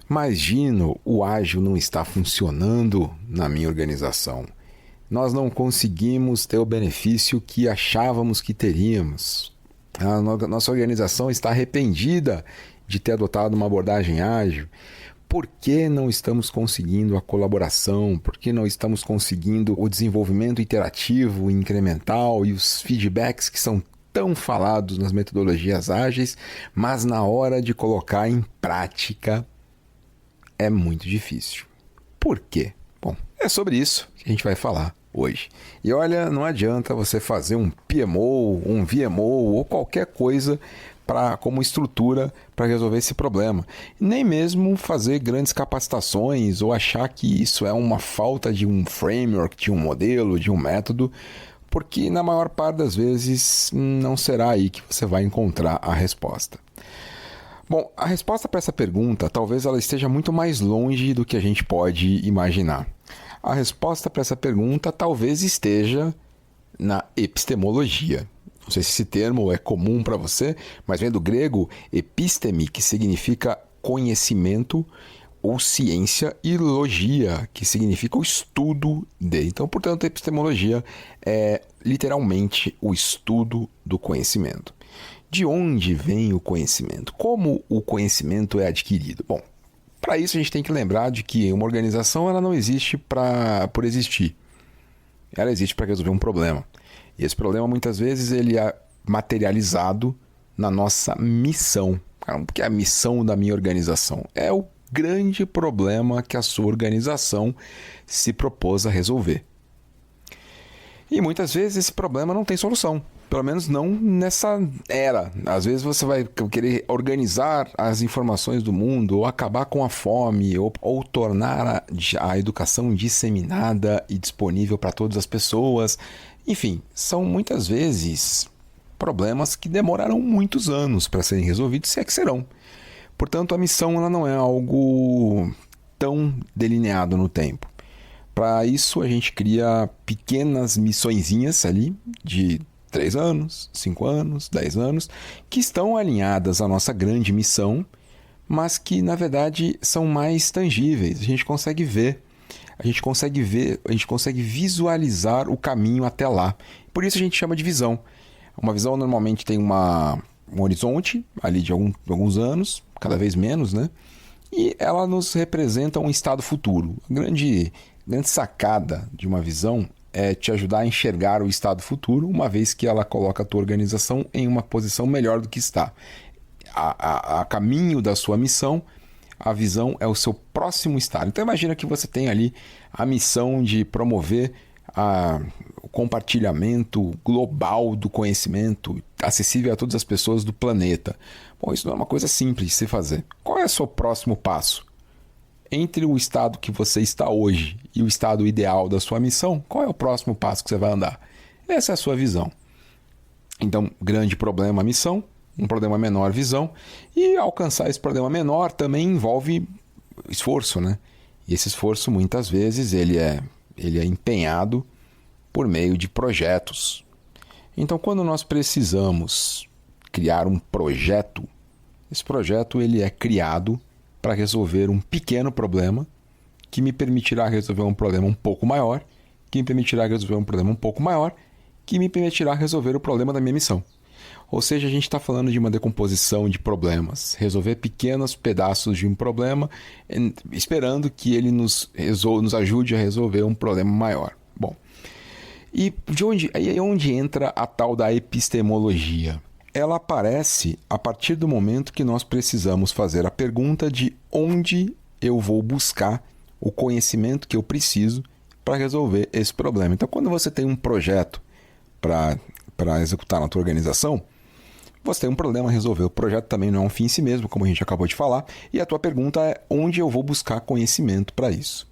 Mas, Gino, o ágil não está funcionando na minha organização. Nós não conseguimos ter o benefício que achávamos que teríamos. A nossa organização está arrependida de ter adotado uma abordagem ágil. Por que não estamos conseguindo a colaboração? Por que não estamos conseguindo o desenvolvimento iterativo, incremental e os feedbacks que são tão falados nas metodologias ágeis, mas na hora de colocar em prática é muito difícil. Por quê? Bom, é sobre isso que a gente vai falar hoje. E olha, não adianta você fazer um PMO, um VMO ou qualquer coisa como estrutura para resolver esse problema. Nem mesmo fazer grandes capacitações ou achar que isso é uma falta de um framework, de um modelo, de um método, porque na maior parte das vezes não será aí que você vai encontrar a resposta. Bom, a resposta para essa pergunta talvez ela esteja muito mais longe do que a gente pode imaginar. A resposta para essa pergunta talvez esteja na epistemologia. Não sei se esse termo é comum para você, mas vem do grego episteme, que significa conhecimento ou ciência, e logia, que significa o estudo de. Então, portanto, a epistemologia é literalmente o estudo do conhecimento. De onde vem o conhecimento? Como o conhecimento é adquirido? Bom, para isso a gente tem que lembrar de que uma organização ela não existe por existir. Ela existe para resolver um problema. E esse problema, muitas vezes, ele é materializado na nossa missão. O que é a missão da minha organização? É o grande problema que a sua organização se propôs a resolver. E muitas vezes esse problema não tem solução. Pelo menos não nessa era. Às vezes você vai querer organizar as informações do mundo, ou acabar com a fome, ou tornar a educação disseminada e disponível para todas as pessoas. Enfim, são muitas vezes problemas que demorarão muitos anos para serem resolvidos, se é que serão. Portanto, a missão ela não é algo tão delineado no tempo. Para isso, a gente cria pequenas missõezinhas ali de 3 anos, 5 anos, 10 anos, que estão alinhadas à nossa grande missão, mas que, na verdade, são mais tangíveis. A gente consegue ver, a gente consegue visualizar o caminho até lá. Por isso a gente chama de visão. Uma visão normalmente tem um horizonte ali de alguns anos, cada vez menos, né? E ela nos representa um estado futuro. A grande sacada de uma visão é te ajudar a enxergar o estado futuro, uma vez que ela coloca a tua organização em uma posição melhor do que está. A caminho da sua missão, a visão é o seu próximo estado. Então imagina que você tem ali a missão de promover o compartilhamento global do conhecimento acessível a todas as pessoas do planeta. Bom, isso não é uma coisa simples de se fazer. Qual é o seu próximo passo? Entre o estado que você está hoje e o estado ideal da sua missão, qual é o próximo passo que você vai andar? Essa é a sua visão. Então, grande problema, missão. Um problema menor, visão. E alcançar esse problema menor também envolve esforço, né? E esse esforço, muitas vezes, ele é empenhado por meio de projetos. Então, quando nós precisamos criar um projeto, esse projeto ele é criado para resolver um pequeno problema que me permitirá resolver um problema um pouco maior, que me permitirá resolver um problema um pouco maior, que me permitirá resolver o problema da minha missão. Ou seja, a gente está falando de uma decomposição de problemas, resolver pequenos pedaços de um problema, esperando que ele nos ajude a resolver um problema maior. Bom, e aí é onde entra a tal da epistemologia? Ela aparece a partir do momento que nós precisamos fazer a pergunta de onde eu vou buscar o conhecimento que eu preciso para resolver esse problema. Então, quando você tem um projeto para executar na tua organização, você tem um problema a resolver. O projeto também não é um fim em si mesmo, como a gente acabou de falar, e a tua pergunta é onde eu vou buscar conhecimento para isso.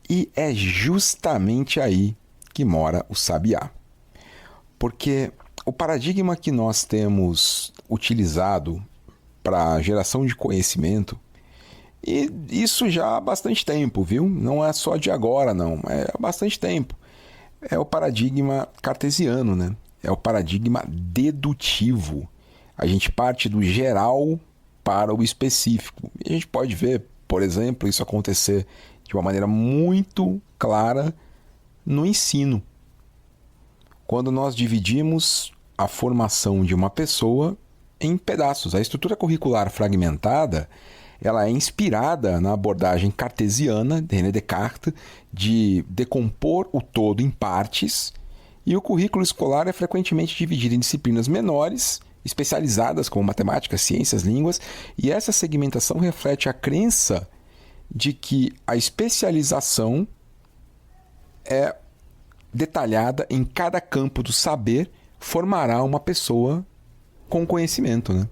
E é justamente aí que mora o sabiá. Porque o paradigma que nós temos utilizado para a geração de conhecimento, e isso já há bastante tempo, viu? Não é só de agora, não. É há bastante tempo. É o paradigma cartesiano, né? É o paradigma dedutivo. A gente parte do geral para o específico. E a gente pode ver por exemplo, isso acontecer de uma maneira muito clara no ensino. Quando nós dividimos a formação de uma pessoa em pedaços. A estrutura curricular fragmentada, ela é inspirada na abordagem cartesiana de René Descartes de decompor o todo em partes, e o currículo escolar é frequentemente dividido em disciplinas menores, especializadas como matemática, ciências, línguas, e essa segmentação reflete a crença de que a especialização é detalhada em cada campo do saber formará uma pessoa com conhecimento, né?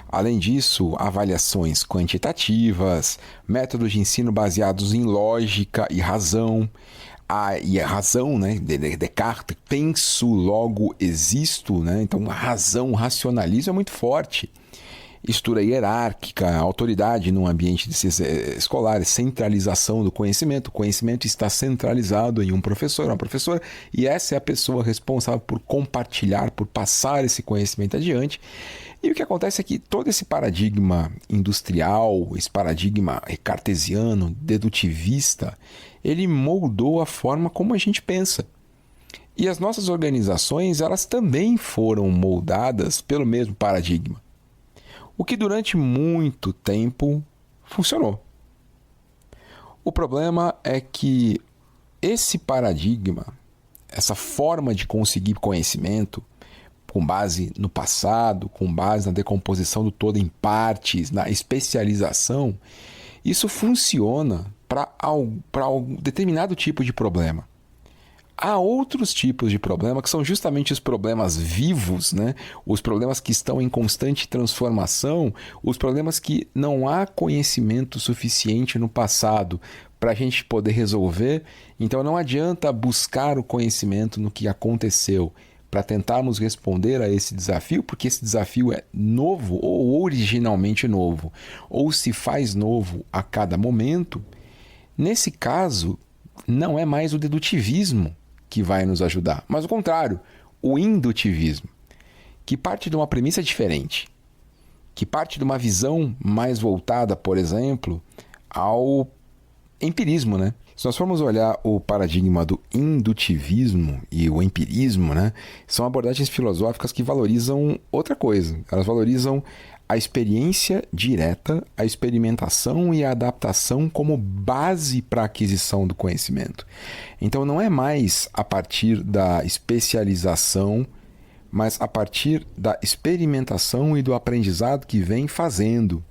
Além disso, avaliações quantitativas, métodos de ensino baseados em lógica e razão. E a razão, né, de Descartes, penso, logo existo, né? Então a razão, o racionalismo é muito forte. Estrutura hierárquica, autoridade no ambiente escolar, centralização do conhecimento. O conhecimento está centralizado em um professor, uma professora, e essa é a pessoa responsável por compartilhar, por passar esse conhecimento adiante. E o que acontece é que todo esse paradigma industrial, esse paradigma cartesiano, dedutivista, ele moldou a forma como a gente pensa. E as nossas organizações, elas também foram moldadas pelo mesmo paradigma. O que durante muito tempo funcionou. O problema é que esse paradigma, essa forma de conseguir conhecimento, com base no passado, com base na decomposição do todo em partes, na especialização, isso funciona para um determinado tipo de problema. Há outros tipos de problema que são justamente os problemas vivos, né? Os problemas que estão em constante transformação, os problemas que não há conhecimento suficiente no passado para a gente poder resolver. Então não adianta buscar o conhecimento no que aconteceu para tentarmos responder a esse desafio, porque esse desafio é novo ou originalmente novo, ou se faz novo a cada momento. Nesse caso, não é mais o dedutivismo que vai nos ajudar, mas o contrário, o indutivismo, que parte de uma premissa diferente, que parte de uma visão mais voltada, por exemplo, ao empirismo, né? Se nós formos olhar o paradigma do indutivismo e o empirismo, né, são abordagens filosóficas que valorizam outra coisa. Elas valorizam a experiência direta, a experimentação e a adaptação como base para a aquisição do conhecimento. Então não é mais a partir da especialização, mas a partir da experimentação e do aprendizado que vem fazendo.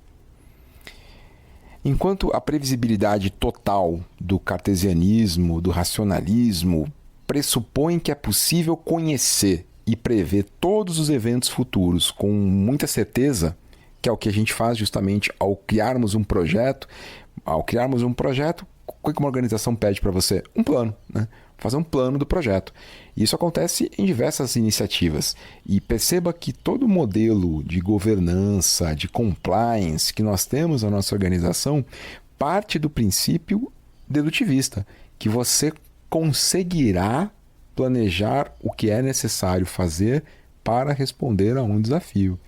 Enquanto a previsibilidade total do cartesianismo, do racionalismo, pressupõe que é possível conhecer e prever todos os eventos futuros com muita certeza, que é o que a gente faz justamente ao criarmos um projeto. Ao criarmos um projeto, o que uma organização pede para você? Um plano, né? Fazer um plano do projeto. Isso acontece em diversas iniciativas. E perceba que todo modelo de governança, de compliance que nós temos na nossa organização parte do princípio dedutivista, que você conseguirá planejar o que é necessário fazer para responder a um desafio.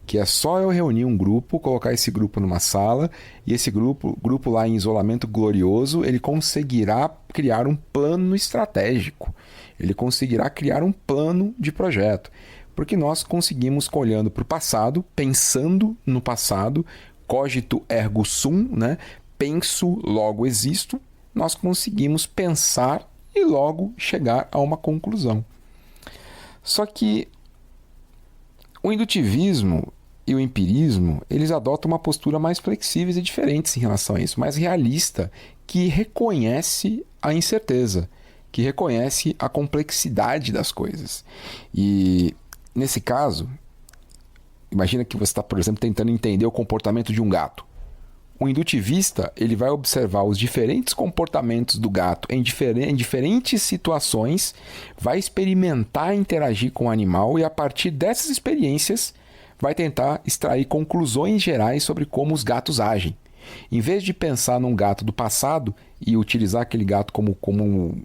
Que é só eu reunir um grupo, colocar esse grupo numa sala, e esse grupo lá em isolamento glorioso, ele conseguirá criar um plano estratégico. Ele conseguirá criar um plano de projeto. Porque nós conseguimos, olhando para o passado, pensando no passado, cogito ergo sum, né? Penso, logo existo, nós conseguimos pensar e logo chegar a uma conclusão. Só que o indutivismo e o empirismo, eles adotam uma postura mais flexíveis e diferentes em relação a isso, mais realista, que reconhece a incerteza, que reconhece a complexidade das coisas. E, nesse caso, imagina que você está, por exemplo, tentando entender o comportamento de um gato. O indutivista, ele vai observar os diferentes comportamentos do gato em diferentes situações, vai experimentar interagir com o animal e, a partir dessas experiências, vai tentar extrair conclusões gerais sobre como os gatos agem. Em vez de pensar num gato do passado e utilizar aquele gato como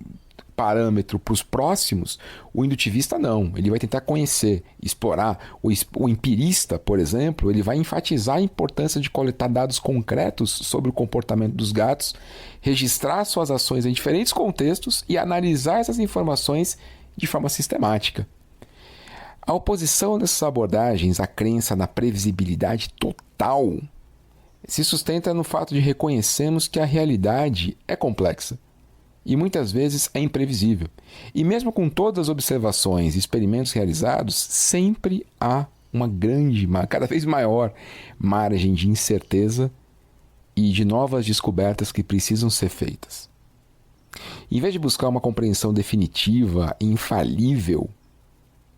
parâmetro para os próximos, o indutivista não. Ele vai tentar conhecer, explorar. O empirista, por exemplo, ele vai enfatizar a importância de coletar dados concretos sobre o comportamento dos gatos, registrar suas ações em diferentes contextos e analisar essas informações de forma sistemática. A oposição dessas abordagens à crença na previsibilidade total se sustenta no fato de reconhecermos que a realidade é complexa e muitas vezes é imprevisível. E mesmo com todas as observações e experimentos realizados, sempre há uma grande, cada vez maior margem de incerteza e de novas descobertas que precisam ser feitas. Em vez de buscar uma compreensão definitiva e infalível,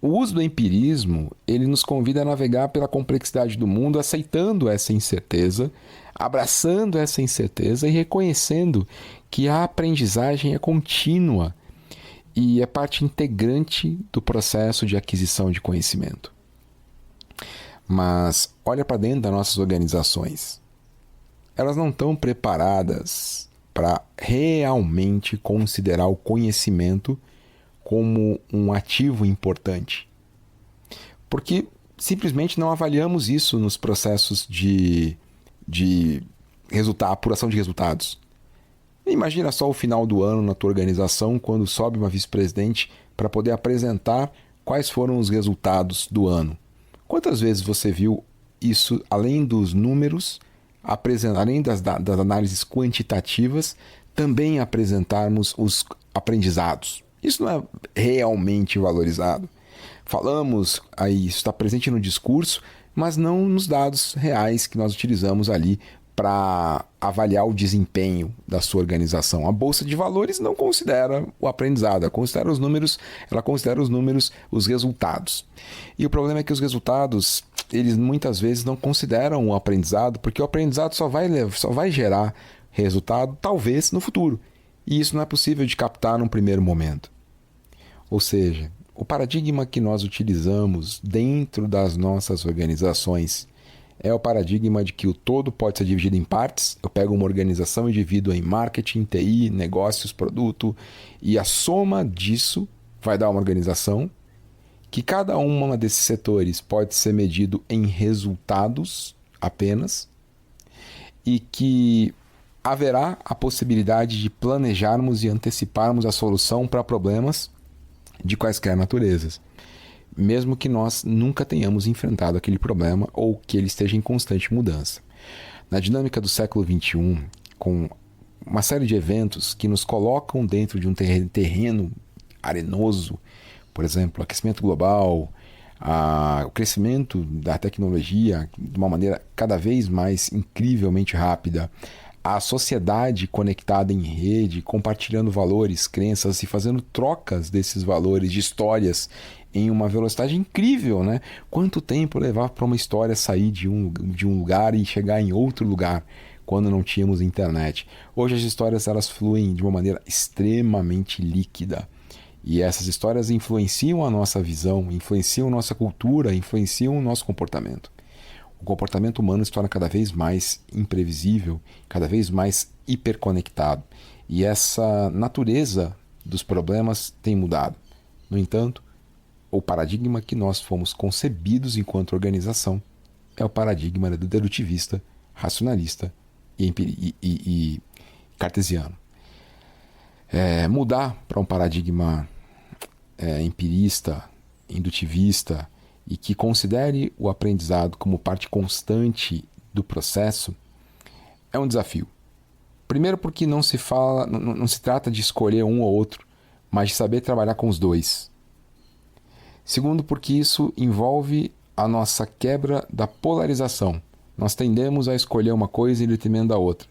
o uso do empirismo, ele nos convida a navegar pela complexidade do mundo, aceitando essa incerteza, abraçando essa incerteza e reconhecendo que a aprendizagem é contínua e é parte integrante do processo de aquisição de conhecimento. Mas olha para dentro das nossas organizações. Elas não estão preparadas para realmente considerar o conhecimento como um ativo importante. Porque simplesmente não avaliamos isso nos processos de apuração de resultados. Imagina só o final do ano na tua organização, quando sobe uma vice-presidente para poder apresentar quais foram os resultados do ano. Quantas vezes você viu isso, além dos números, além das análises quantitativas, também apresentarmos os aprendizados? Isso não é realmente valorizado. Falamos, aí isso está presente no discurso, mas não nos dados reais que nós utilizamos ali para avaliar o desempenho da sua organização. A Bolsa de Valores não considera o aprendizado, ela considera os números, os resultados. E o problema é que os resultados, eles muitas vezes não consideram o aprendizado, porque o aprendizado só vai gerar resultado, talvez, no futuro. E isso não é possível de captar num primeiro momento. Ou seja, o paradigma que nós utilizamos dentro das nossas organizações é o paradigma de que o todo pode ser dividido em partes. Eu pego uma organização e divido em marketing, TI, negócios, produto, e a soma disso vai dar uma organização que cada uma desses setores pode ser medido em resultados apenas e que haverá a possibilidade de planejarmos e anteciparmos a solução para problemas de quaisquer naturezas, mesmo que nós nunca tenhamos enfrentado aquele problema ou que ele esteja em constante mudança. Na dinâmica do século XXI, com uma série de eventos que nos colocam dentro de um terreno arenoso, por exemplo, o aquecimento global, o crescimento da tecnologia de uma maneira cada vez mais incrivelmente rápida, a sociedade conectada em rede, compartilhando valores, crenças e fazendo trocas desses valores, de histórias, em uma velocidade incrível, né? Quanto tempo levava para uma história sair de um lugar e chegar em outro lugar quando não tínhamos internet? Hoje as histórias elas fluem de uma maneira extremamente líquida. E essas histórias influenciam a nossa visão, influenciam a nossa cultura, influenciam o nosso comportamento. O comportamento humano se torna cada vez mais imprevisível, cada vez mais hiperconectado. E essa natureza dos problemas tem mudado. No entanto, o paradigma que nós fomos concebidos enquanto organização é o paradigma dedutivista, racionalista e cartesiano. Mudar para um paradigma empirista, indutivista, e que considere o aprendizado como parte constante do processo, é um desafio. Primeiro porque não se trata de escolher um ou outro, mas de saber trabalhar com os dois. Segundo porque isso envolve a nossa quebra da polarização. Nós tendemos a escolher uma coisa em detrimento da outra.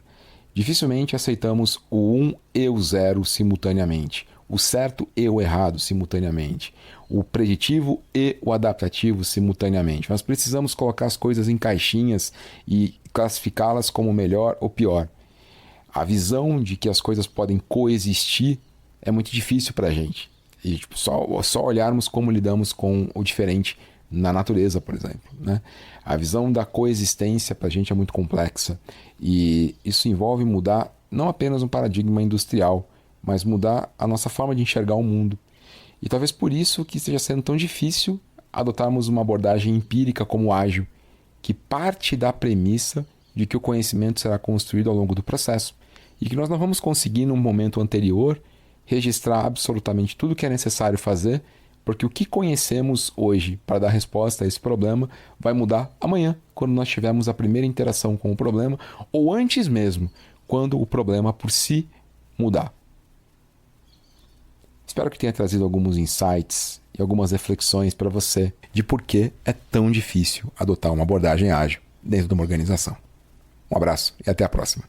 Dificilmente aceitamos o 1 e o 0 simultaneamente, o certo e o errado simultaneamente, o preditivo e o adaptativo simultaneamente. Nós precisamos colocar as coisas em caixinhas e classificá-las como melhor ou pior. A visão de que as coisas podem coexistir é muito difícil para a gente. E só olharmos como lidamos com o diferente na natureza, por exemplo, né? A visão da coexistência para a gente é muito complexa e isso envolve mudar não apenas um paradigma industrial, mas mudar a nossa forma de enxergar o mundo. E talvez por isso que esteja sendo tão difícil adotarmos uma abordagem empírica como ágil, que parte da premissa de que o conhecimento será construído ao longo do processo e que nós não vamos conseguir, num momento anterior, registrar absolutamente tudo o que é necessário fazer, porque o que conhecemos hoje para dar resposta a esse problema vai mudar amanhã, quando nós tivermos a primeira interação com o problema, ou antes mesmo, quando o problema por si mudar. Espero que tenha trazido alguns insights e algumas reflexões para você de por que é tão difícil adotar uma abordagem ágil dentro de uma organização. Um abraço e até a próxima.